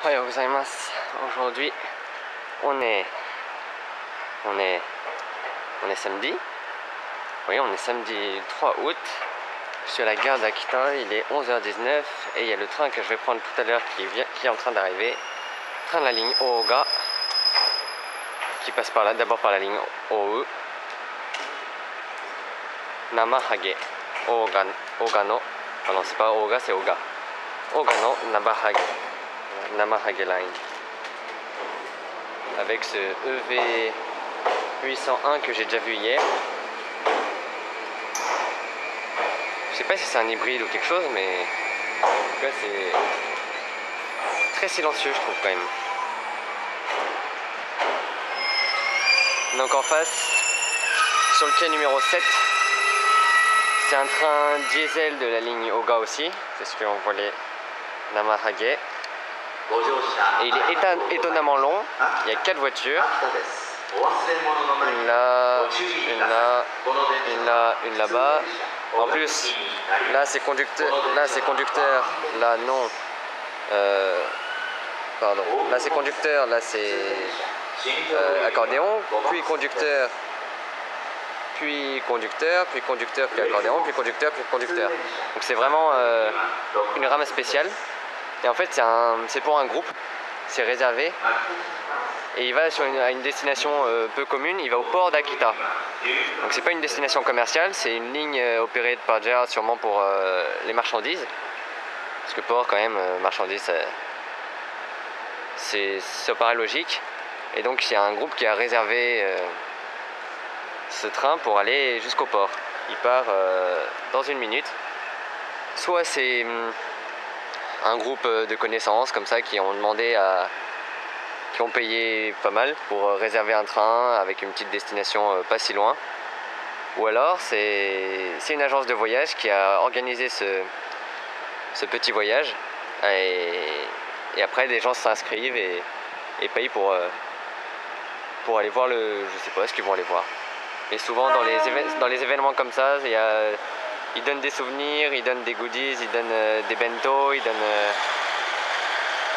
Ohayou gozaimasu. Aujourd'hui, on est samedi. Oui, on est samedi 3 août. Je suis à la gare d'Akita, il est 11h19 et il y a le train que je vais prendre tout à l'heure qui est en train d'arriver. Train de la ligne Oga qui passe par là, d'abord par la ligne OU. Namahage. Oga no. Ah non, c'est pas Oga, c'est Oga. Oga no Namahage Line. Avec ce EV 801 que j'ai déjà vu hier. Je sais pas si c'est un hybride ou quelque chose, mais en tout cas c'est très silencieux, je trouve quand même. Donc en face, sur le quai numéro 7, c'est un train diesel de la ligne Oga aussi, c'est ce qu'on voit les Namahage. Et il est étonnamment long, il y a 4 voitures. Une là, une là-bas. En plus, là c'est conducteur, là non. Pardon. Là c'est conducteur, là c'est accordéon, puis conducteur, puis conducteur, puis conducteur, puis accordéon, puis conducteur, puis conducteur. Donc c'est vraiment une rame spéciale. Et en fait c'est pour un groupe, c'est réservé. Et il va à une destination peu commune, il va au port d'Akita. Donc c'est pas une destination commerciale, c'est une ligne opérée par JR sûrement pour les marchandises. Parce que port quand même, marchandises, ça paraît logique. Et donc il y a un groupe qui a réservé ce train pour aller jusqu'au port. Il part dans 1 minute. Soit c'est un groupe de connaissances comme ça qui ont payé pas mal pour réserver un train avec une petite destination pas si loin. Ou alors c'est une agence de voyage qui a organisé ce petit voyage et après des gens s'inscrivent et payent pour aller voir je sais pas ce qu'ils vont aller voir. Et souvent dans les événements comme ça, ils donnent des souvenirs, ils donnent des goodies, ils donnent des bento, ils donnent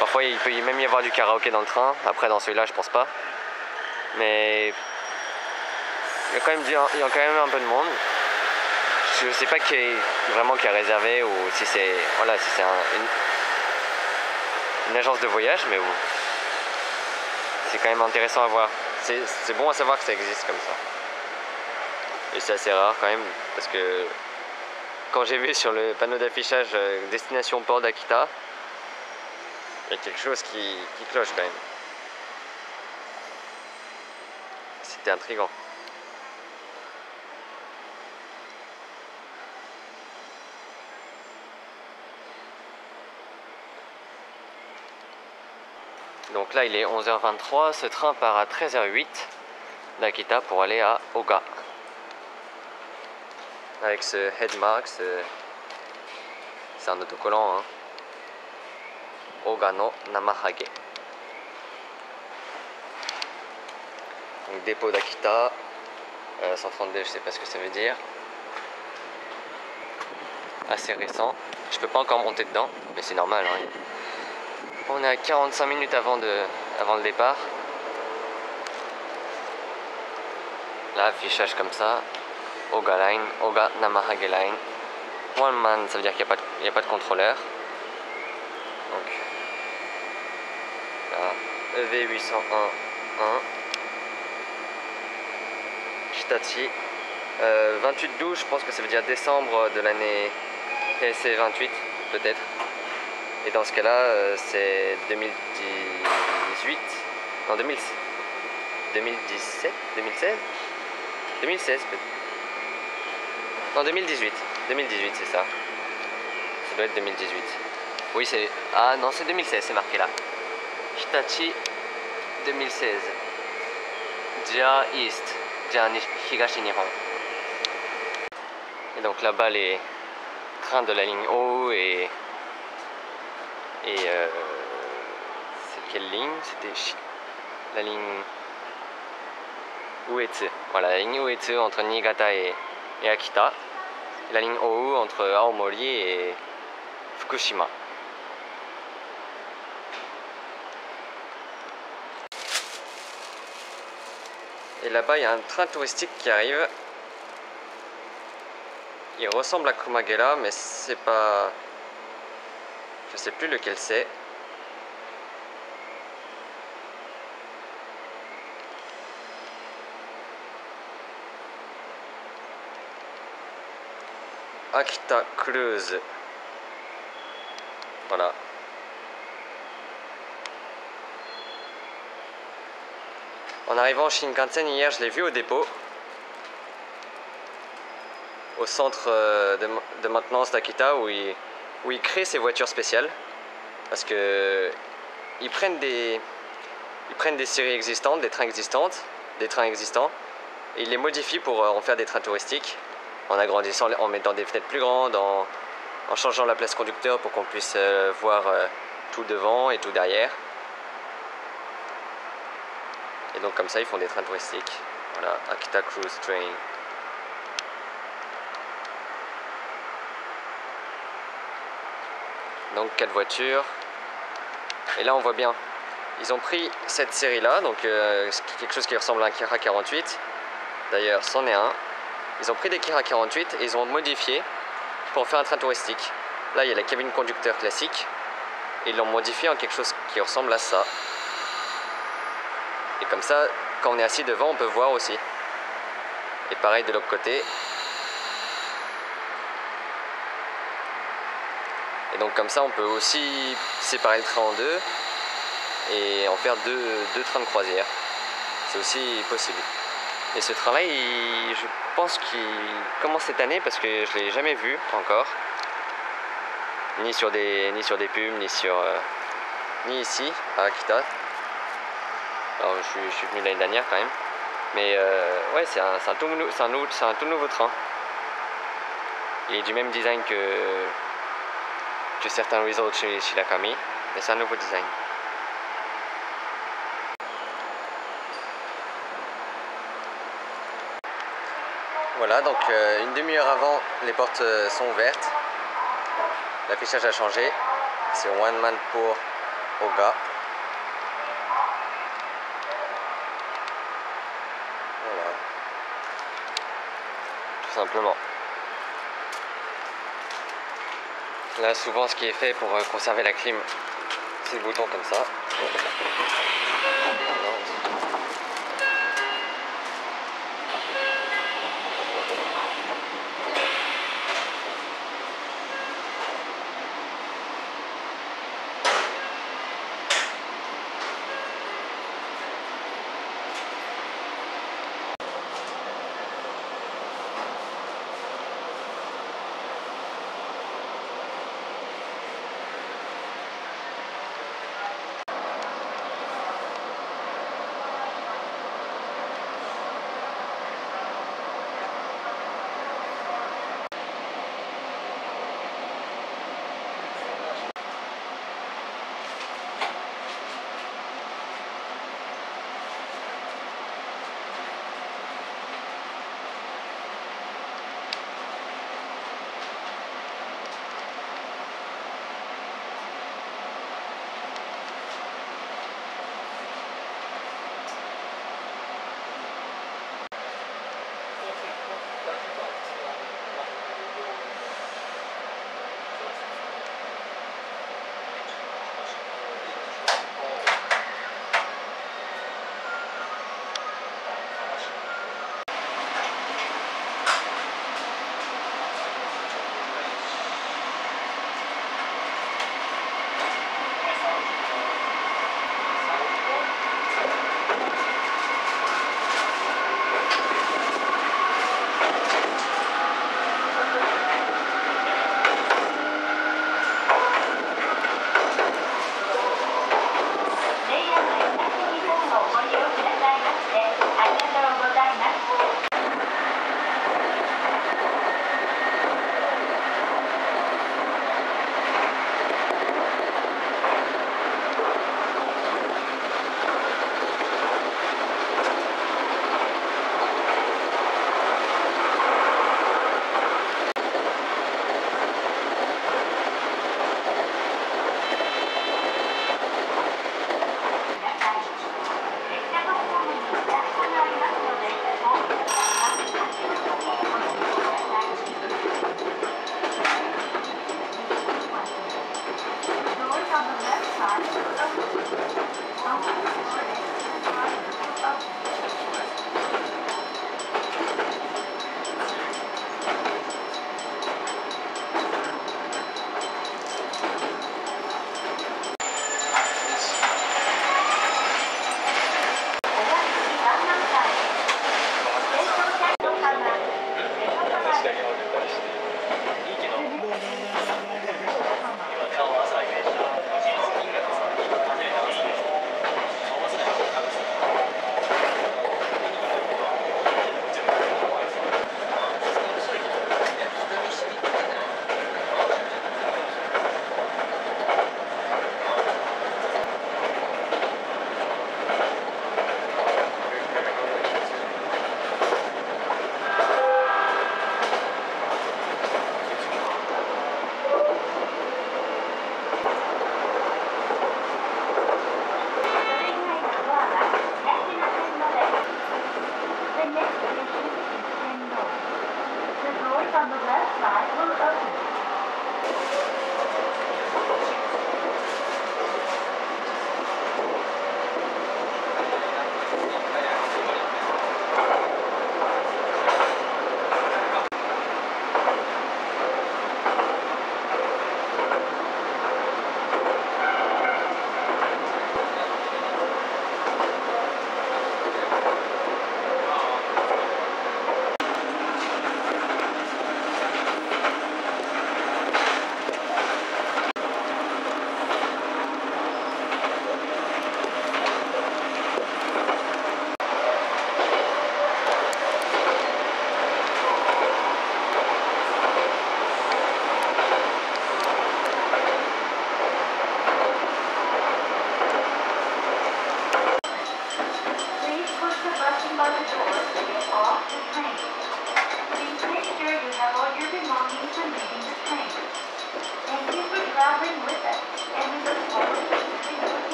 parfois il peut même y avoir du karaoké dans le train. Après dans celui-là je pense pas. Mais il y a quand même un peu de monde. Je sais pas qui a réservé ou si c'est une agence de voyage, mais bon, c'est quand même intéressant à voir. C'est bon à savoir que ça existe comme ça. Et c'est assez rare quand même parce que quand j'ai vu sur le panneau d'affichage destination port d'Akita, il y a quelque chose qui cloche quand même. C'était intriguant. Donc là il est 11h23, ce train part à 13h08 d'Akita pour aller à Oga. Avec ce headmark, c'est un autocollant, hein. Oga no Namahage. Donc dépôt d'Akita, 132, je sais pas ce que ça veut dire. Assez récent. Je peux pas encore monter dedans, mais c'est normal, hein. On est à 45 minutes avant le départ. Là, affichage comme ça. Oga Line, Oga Namahage Line. One man, ça veut dire qu'il n'y a pas de contrôleur. Donc, là, EV 801 Hitachi. 28-12, je pense que ça veut dire décembre de l'année TSC 28, peut-être. Et dans ce cas-là, c'est 2018, non 2017, 2016 peut-être. Non 2018, c'est ça. Ça doit être 2018. Oui c'est... Ah non c'est 2016, c'est marqué là. Hitachi 2016. JR East, JR Higashi Nihon. Et donc là-bas les trains de la ligne O et c'est quelle ligne? C'était la ligne Uetsu. Voilà, la ligne Uetsu entre Niigata et Akita. La ligne OU entre Aomori et Fukushima. Et là-bas, il y a un train touristique qui arrive. Il ressemble à Kumagela, mais c'est pas... Je sais plus lequel c'est. Akita Cruise. Voilà. En arrivant au Shinkansen hier, je l'ai vu au dépôt. Au centre de maintenance d'Akita où il crée ses voitures spéciales. Parce que ils prennent des séries existantes, des trains existants, et ils les modifient pour en faire des trains touristiques, en agrandissant, en mettant des fenêtres plus grandes, en changeant la place conducteur pour qu'on puisse voir tout devant et tout derrière. Et donc comme ça ils font des trains touristiques. Voilà, Akita Cruise Train. Donc 4 voitures. Et là on voit bien, ils ont pris cette série là, donc quelque chose qui ressemble à un Kira 48. D'ailleurs c'en est un. Ils ont pris des Kira 48 et ils ont modifié pour faire un train touristique. Là il y a la cabine conducteur classique et ils l'ont modifié en quelque chose qui ressemble à ça. Et comme ça, quand on est assis devant, on peut voir aussi. Et pareil de l'autre côté. Et donc comme ça, on peut aussi séparer le train en deux et en faire deux trains de croisière. C'est aussi possible. Et ce train-là, je pense qu'il commence cette année parce que je ne l'ai jamais vu encore. Ni sur des pubs, ni ici, à Akita. Alors, je suis venu l'année dernière quand même. Mais ouais, c'est un tout nouveau train. Il est du même design que certains Resorts chez Shirakami, mais c'est un nouveau design. Voilà, donc une demi-heure avant, les portes sont ouvertes. L'affichage a changé. C'est One Man pour Oga. Voilà. Tout simplement. Là, souvent, ce qui est fait pour conserver la clim, c'est le bouton comme ça.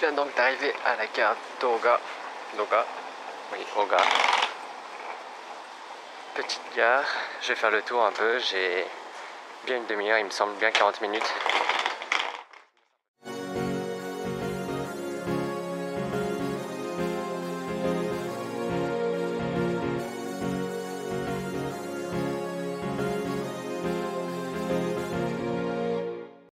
viens donc d'arriver à la gare d'Oga. Doga. Oui, Oga. Petite gare. Je vais faire le tour un peu. J'ai bien une demi-heure, il me semble bien 40 minutes.